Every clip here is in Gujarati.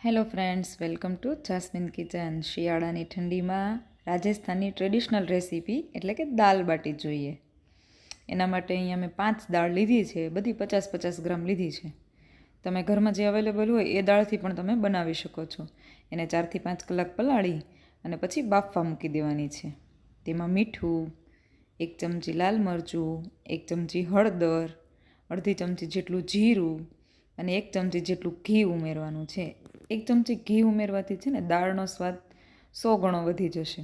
Hello friends, welcome to Jasmine kitchen. શિયાળાની ઠંડીમાં રાજસ્થાનની ટ્રેડિશનલ રેસીપી એટલે કે દાલ બાટી જોઈએ. એના માટે અહીંયા મેં 5 દાળ લીધી છે. બધી 50-50 ગ્રામ લીધી છે. તમે ઘરમાં જે અવેલેબલ હોય એ દાળથી પણ તમે બનાવી શકો છો. એને 4થી 5 કલાક પલાળી અને પછી બાફવા મૂકી દેવાની છે. તેમાં મીઠું, 1 ચમચી લાલ મરચું, 1 ચમચી હળદર, અડધી ચમચી જેટલું જીરું અને 1 ચમચી જેટલું ઘી ઉમેરવાનું છે. 1 ચમચી ઘી ઉમેરવાથી છે ને દાળનો સ્વાદ 100 ગણો વધી જશે.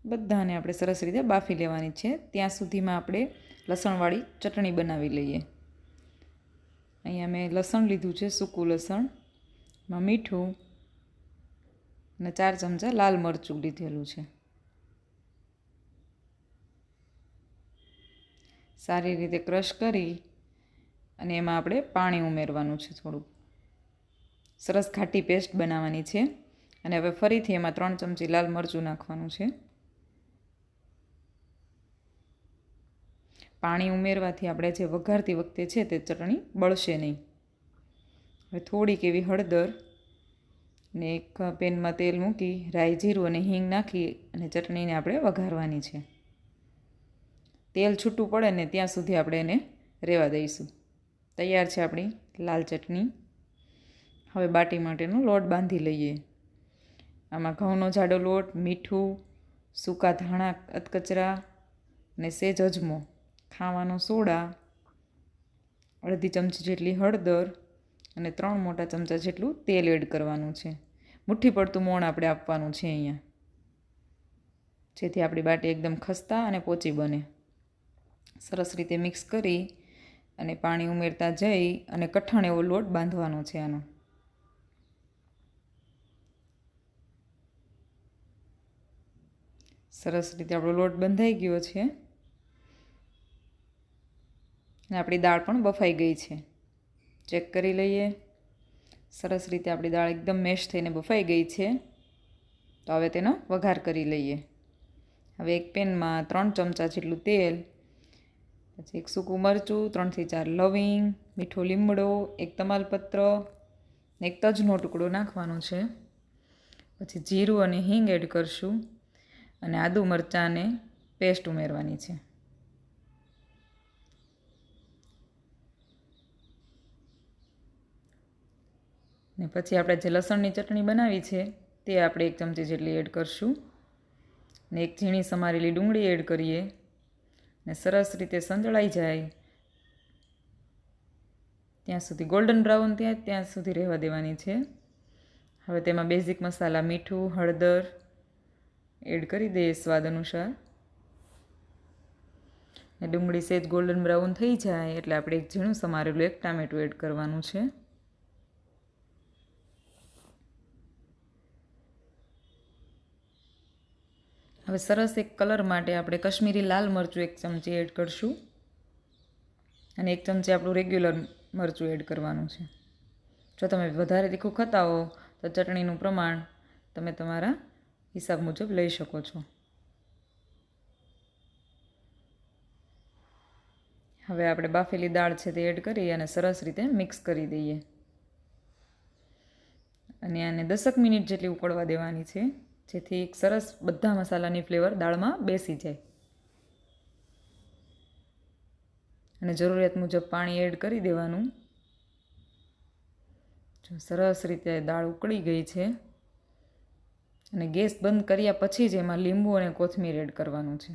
બધાને આપણે સરસ રીતે બાફી લેવાની છે. ત્યાં સુધીમાં આપણે લસણવાળી ચટણી બનાવી લઈએ. અહીંયા મેં લસણ લીધું છે, સૂકું લસણ, માં મીઠું અને 4 ચમચા લાલ મરચું લીધેલું છે. સારી રીતે ક્રશ કરી અને એમાં આપણે પાણી ઉમેરવાનું છે થોડુંક. સરસ ઘાટી પેસ્ટ બનાવવાની છે. અને હવે ફરીથી એમાં 3 ચમચી લાલ મરચું નાખવાનું છે. પાણી ઉમેરવાથી આપણે જે વઘારતી વખતે છે તે ચટણી બળશે નહીં. હવે થોડીક એવી હળદર ને એક પેનમાં તેલ મૂકી રાઈ, જીરું અને હિંગ નાખી અને ચટણીને આપણે વઘારવાની છે. તેલ છૂટું પડે ને ત્યાં સુધી આપણે એને રહેવા દઈશું. તૈયાર છે આપણી લાલ ચટણી. હવે બાટી માટેનો લોટ બાંધી લઈએ. આમાં ઘઉંનો જાડો લોટ, મીઠું, સૂકા ધાણા અધકચરા અને સેજ અજમો, ખાવાનો સોડા, અડધી ચમચી જેટલી હળદર અને 3 મોટા ચમચા જેટલું તેલ એડ કરવાનું છે. મુઠ્ઠી પડતું મોણ આપણે આપવાનું છે અહીંયા, જેથી આપણી બાટી એકદમ ખસ્તા અને પોચી બને. સરસ રીતે મિક્સ કરી અને પાણી ઉમેરતા જઈ અને કઠણ એવો લોટ બાંધવાનો છે આનો. સરસ રીતે આપણો લોટ બંધાઈ ગયો છે અને આપણી દાળ પણ બફાઈ ગઈ છે. ચેક કરી લઈએ. સરસ રીતે આપણી દાળ એકદમ મેશ થઈને બફાઈ ગઈ છે. તો હવે તેનો વઘાર કરી લઈએ. હવે એક પેનમાં 3 ચમચા જેટલું તેલ, પછી 1 સૂકું મરચું, 3થી 4 લવિંગ, મીઠો લીમડો, 1 તમાલપત્ર ને 1 તજનો ટુકડો નાખવાનો છે. પછી જીરું અને હિંગ એડ કરશું અને આદુ મરચાંને પેસ્ટ ઉમેરવાની છે. ને પછી આપણે જે લસણની ચટણી બનાવી છે તે આપણે 1 ચમચી જેટલી એડ કરશું ને 1 ઝીણી સમારેલી ડુંગળી એડ કરીએ ને સરસ રીતે સંતળાઈ જાય ત્યાં સુધી, ગોલ્ડન બ્રાઉન ત્યાં સુધી રહેવા દેવાની છે. હવે તેમાં બેઝિક મસાલા મીઠું, હળદર એડ કરી દઈએ સ્વાદ અનુસાર. ને ડુંગળી સેજ ગોલ્ડન બ્રાઉન થઈ જાય એટલે આપણે 1 ઝીણું સમારેલું 1 ટામેટું એડ કરવાનું છે. હવે સરસ એક કલર માટે આપણે કશ્મીરી લાલ મરચું 1 ચમચી એડ કરશું અને 1 ચમચી આપણું રેગ્યુલર મરચું એડ કરવાનું છે. જો તમે વધારે તીખું ખાતા હો તો ચટણીનું પ્રમાણ તમે તમારા હિસાબ મુજબ લઈ શકો છો. હવે આપણે બાફેલી દાળ છે તે એડ કરી અને સરસ રીતે મિક્સ કરી દઈએ અને આને 10 મિનિટ જેટલી ઉકળવા દેવાની છે, જેથી એક સરસ બધા મસાલાની ફ્લેવર દાળમાં બેસી જાય. અને જરૂરિયાત મુજબ પાણી એડ કરી દેવાનું. જો સરસ રીતે દાળ ઉકળી ગઈ છે અને ગેસ બંધ કર્યા પછી જ એમાં લીંબુ અને કોથમીર એડ કરવાનું છે.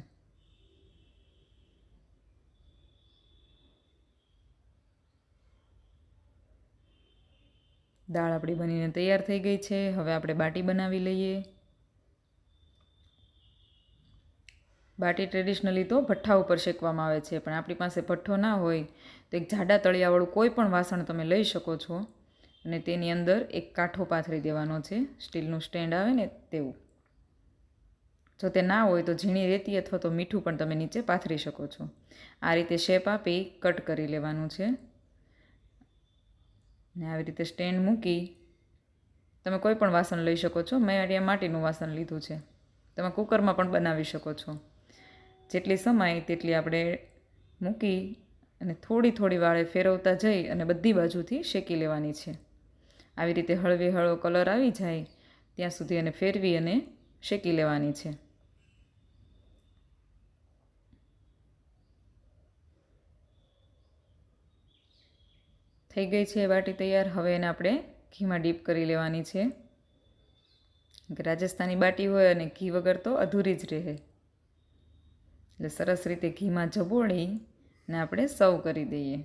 દાળ આપણી બનીને તૈયાર થઈ ગઈ છે. હવે આપણે બાટી બનાવી લઈએ. બાટી ટ્રેડિશનલી તો ભઠ્ઠા ઉપર શેકવામાં આવે છે, પણ આપણી પાસે ભઠ્ઠો ના હોય તો એક જાડા તળિયાવાળું કોઈ પણ વાસણ તમે લઈ શકો છો અને તેની અંદર એક કાંઠો પાથરી દેવાનો છે, સ્ટીલનું સ્ટેન્ડ આવે ને તેવું. જો તે ના હોય તો ઝીણી રેતી અથવા તો મીઠું પણ તમે નીચે પાથરી શકો છો. આ રીતે શેપ આપી કટ કરી લેવાનું છે ને આવી રીતે સ્ટેન્ડ મૂકી તમે કોઈ પણ વાસણ લઈ શકો છો. મેં અહીંયા માટીનું વાસણ લીધું છે. તમે કુકરમાં પણ બનાવી શકો છો. જેટલી સમાય તેટલી આપણે મૂકી અને થોડી થોડી વારે ફેરવતા જઈ અને બધી બાજુથી શેકી લેવાની છે. આવી રીતે હળવે હળવો કલર આવી જાય ત્યાં સુધી એને ફેરવી અને શેકી લેવાની છે. થઈ ગઈ છે બાટી તૈયાર. હવે એને આપણે ઘીમાં ડીપ કરી લેવાની છે. રાજસ્થાની બાટી હોય અને ઘી વગર તો અધૂરી જ રહે. એટલે સરસ રીતે ઘીમાં જબોળી ને આપણે સર્વ કરી દઈએ.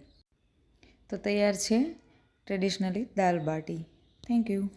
તો તૈયાર છે ટ્રેડિશનલી દાલ બાટી. Thank you.